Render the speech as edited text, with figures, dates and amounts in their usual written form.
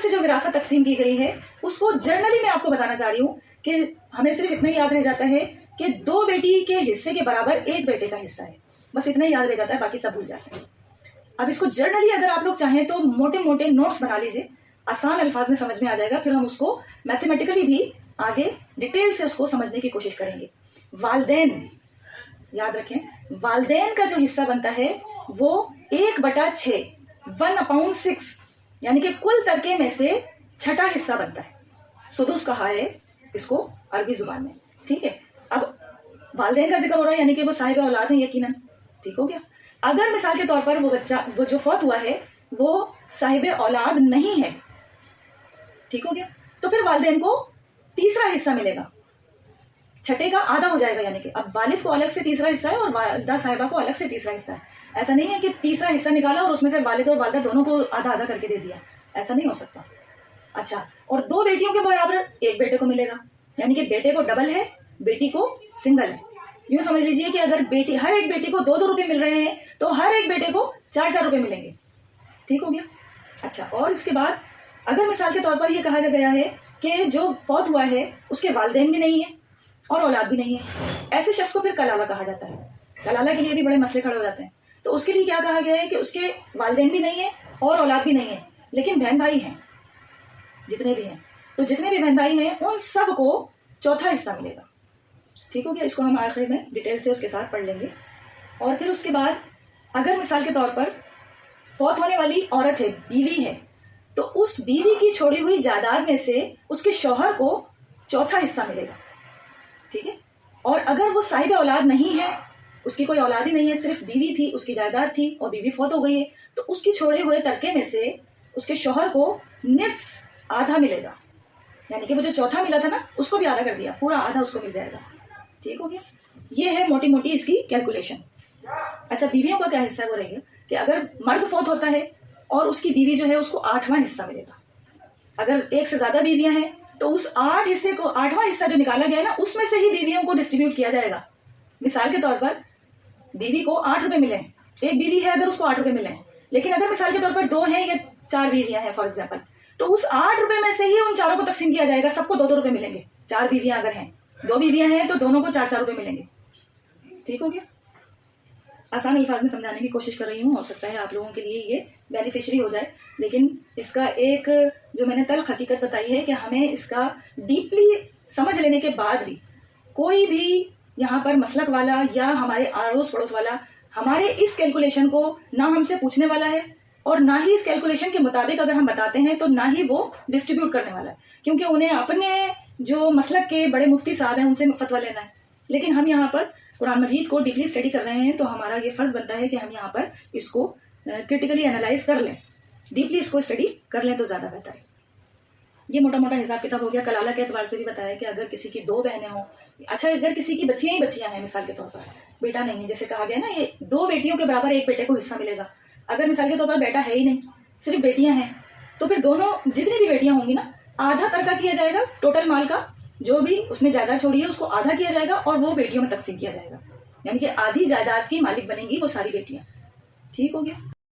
سے جو وراثت تقسیم کی گئی ہے اس کو جرنلی میں آپ کو بتانا چاہ رہی ہوں کہ ہمیں صرف اتنا ہی یاد رہ جاتا ہے کہ 2 بیٹی کے حصے کے برابر 1 بیٹے کا حصہ ہے، بس اتنا ہی یاد رہ جاتا ہے، باقی سب بھول جاتے ہیں۔ اب اس کو جرنلی اگر آپ لوگ چاہیں تو موٹے موٹے نوٹس بنا لیجئے، آسان الفاظ میں سمجھ میں آ جائے گا، پھر ہم اس کو میتھمیٹیکلی بھی آگے ڈیٹیل سے اس کو سمجھنے کی کوشش کریں گے۔ والدین، یاد رکھیں، والدین کا جو حصہ بنتا ہے وہ 1/6 1/6 یعنی کہ کل ترکے میں سے چھٹا حصہ بنتا ہے۔ سدس کہا ہے اس کو عربی زبان میں، ٹھیک ہے۔ اب والدین کا ذکر ہو رہا ہے یعنی کہ وہ صاحب اولاد ہیں یقیناً، ٹھیک ہو گیا۔ اگر مثال کے طور پر وہ جو فوت ہوا ہے وہ صاحب اولاد نہیں ہے، ٹھیک ہو گیا، تو پھر والدین کو تیسرا حصہ ملے گا، چھٹے کا آدھا ہو جائے گا، یعنی کہ اب والد کو الگ سے تیسرا حصہ ہے اور والدہ صاحبہ کو الگ سے تیسرا حصہ ہے۔ ایسا نہیں ہے کہ تیسرا حصہ نکالا اور اس میں سے والد اور والدہ دونوں کو آدھا آدھا کر کے دے دیا، ایسا نہیں ہو سکتا۔ اچھا، اور 2 بیٹیوں کے برابر 1 بیٹے کو ملے گا، یعنی کہ بیٹے کو ڈبل ہے، بیٹی کو سنگل ہے۔ یوں سمجھ لیجئے کہ اگر ہر ایک بیٹی کو 2 روپے مل رہے ہیں تو ہر ایک بیٹے کو 4 روپے ملیں گے، ٹھیک ہو گیا۔ اچھا، اور اس کے بعد اگر مثال کے طور پر یہ کہا گیا ہے کہ جو فوت ہوا ہے اس کے والدین بھی نہیں ہیں اور اولاد بھی نہیں ہے، ایسے شخص کو پھر کلالہ کہا جاتا ہے۔ کلالہ کے لیے بھی بڑے مسئلے کھڑے ہو جاتے ہیں، تو اس کے لیے کیا کہا گیا ہے کہ اس کے والدین بھی نہیں ہیں اور اولاد بھی نہیں ہے، لیکن بہن بھائی ہیں جتنے بھی ہیں، تو جتنے بھی بہن بھائی ہیں ان سب کو چوتھا حصہ ملے گا، ٹھیک ہو گیا۔ اس کو ہم آخر میں ڈیٹیل سے اس کے ساتھ پڑھ لیں گے۔ اور پھر اس کے بعد اگر مثال کے طور پر فوت ہونے والی عورت ہے، بیوی ہے، تو اس بیوی کی چھوڑی ہوئی جائیداد میں سے اس کے شوہر کو چوتھا حصہ ملے گا، ٹھیک ہے۔ اور اگر وہ صاحب اولاد نہیں ہے، اس کی کوئی اولاد ہی نہیں ہے، صرف بیوی تھی، اس کی جائیداد تھی اور بیوی فوت ہو گئی ہے، تو اس کی چھوڑے ہوئے ترکے میں سے اس کے شوہر کو نفس آدھا ملے گا، یعنی کہ وہ جو چوتھا ملا تھا نا اس کو بھی آدھا کر دیا، پورا آدھا اس کو مل جائے گا، ٹھیک ہو گیا۔ یہ ہے موٹی موٹی اس کی کیلکولیشن۔ اچھا، بیویوں کا کیا حصہ ہے وہ رہے گا کہ اگر مرد فوت ہوتا ہے اور اس کی بیوی جو ہے اس کو 8واں حصہ ملے گا۔ اگر 1 سے زیادہ بیویاں ہیں تو اس 8 حصے کو 8واں حصہ جو نکالا گیا ہے نا اس میں سے ہی بیویوں کو ڈسٹریبیوٹ کیا جائے گا۔ مثال کے طور پر بیوی کو 8 روپے ملے، ایک بیوی ہے اگر اس کو 8 روپے ملے، لیکن اگر مثال کے طور پر 2 ہیں یا 4 بیویاں ہیں فار ایگزامپل، تو اس 8 روپے میں سے ہی ان چاروں کو تقسیم کیا جائے گا، سب کو 2 روپے ملیں گے۔ 4 بیویاں اگر ہیں، 2 بیویاں ہیں تو دونوں کو 4 روپے ملیں گے، ٹھیک ہو گیا۔ آسان الفاظ میں سمجھانے کی کوشش کر رہی ہوں، ہو سکتا ہے آپ لوگوں کے لیے یہ بینیفیشری ہو جائے، لیکن اس کا ایک جو میں نے تلخ حقیقت بتائی ہے کہ ہمیں اس کا ڈیپلی سمجھ لینے کے بعد بھی کوئی بھی یہاں پر مسلک والا یا ہمارے اڑوس پڑوس والا ہمارے اس کیلکولیشن کو نہ ہم سے پوچھنے والا ہے اور نہ ہی اس کیلکولیشن کے مطابق اگر ہم بتاتے ہیں تو نہ ہی وہ ڈسٹریبیوٹ کرنے والا ہے، کیونکہ انہیں اپنے جو مسلک کے بڑے مفتی صاحب ہیں ان سے فتویٰ لینا ہے۔ لیکن ہم یہاں پر قرآن مجید کو ڈیپلی اسٹڈی کر رہے ہیں تو ہمارا یہ فرض بنتا ہے کہ ہم یہاں پر اس کو کرٹیکلی انالائز کر لیں، ڈیپلی اس کو اسٹڈی کر لیں تو زیادہ بہتر ہے۔ یہ موٹا موٹا حساب کتاب ہو گیا۔ کلالہ کے اعتبار سے بھی بتایا کہ اگر کسی کی 2 بہنیں ہوں، اچھا اگر کسی کی بچیاں ہی بچیاں ہیں، مثال کے طور پر بیٹا نہیں ہے، جیسے کہا گیا نا یہ 2 بیٹیوں کے برابر 1 بیٹے کو حصہ ملے گا۔ اگر مثال کے طور پر بیٹا ہے ہی نہیں، صرف بیٹیاں ہیں، تو پھر دونوں جتنی بھی بیٹیاں ہوں گی نا آدھا ترکہ کیا جائے گا، ٹوٹل مال کا جو بھی اس نے جائیداد چھوڑی ہے اس کو آدھا کیا جائے گا اور وہ بیٹیوں میں تقسیم کیا جائے گا، یعنی کہ آدھی جائیداد کی مالک بنیں گی وہ ساری بیٹیاں، ٹھیک ہو گیا۔